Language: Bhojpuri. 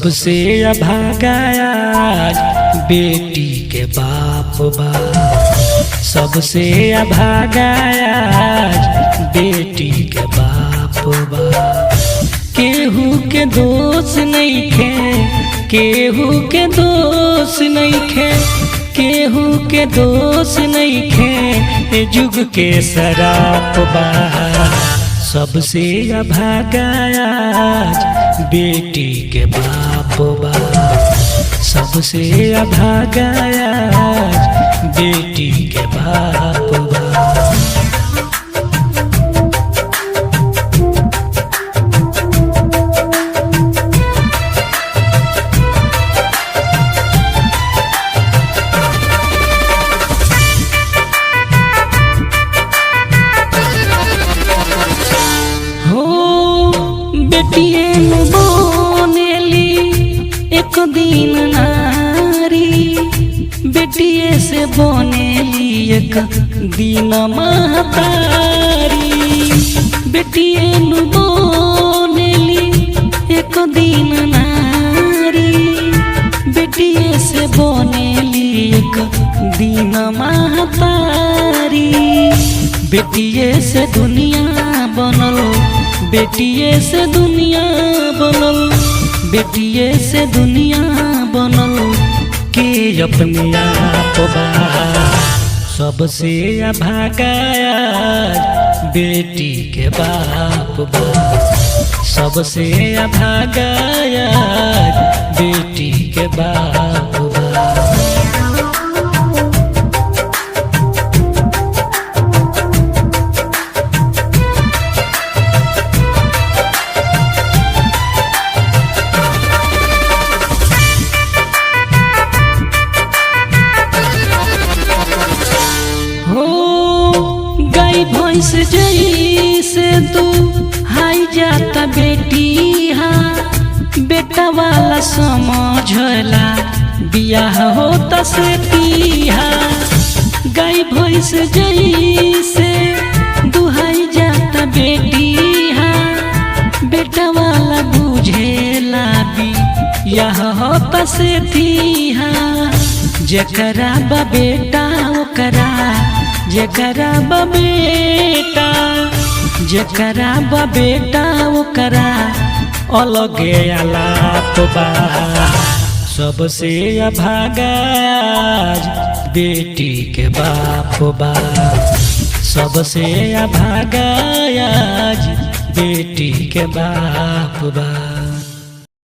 सबसे अभागा आज बेटी के बाप बा। सबसे अभागा आज बेटी के बाप बा। केहू के दोष नहीं खे, केहू के दोष नहीं खे, केहू के दोष नहीं खे, जुग के शराप बा। सबसे अभागा आज बेटी के बाप बा। सबसे अभागा आज बेटी के बाप बा। बेटिए बनेली एक दिन नारी, बेटिए से बनेली एक दिन महतारी। बेटिए बनेली एक दिन नारी, बेटिए से बनेली एक दिन महतारी। बेटिए से दुनिया बनल, बेटिए से दुनिया बनल, बेटिए से दुनिया बनल के अपने आप बा। सबसे अभागा आज बेटी के बाप बा। सबसे अभागा आज बेटी के बाप बा। भैंस जैसे तू हाई जाता बेटी हा, बेटा वाला समझला बियाह होता से हा। गाय भैंस जैसे दुहाई जाता बेटी हा, बेटा वाला बुझेला बियाह होता से हा। जेकरा बा बेटा ओकरा, जेकरा बा बेटा, जेकरा बा बेटा ओकरा अलगे आलाप बा। सबसे अभागा आज बेटी के बाप बा। सबसे अभागा आज बेटी के बाप बा।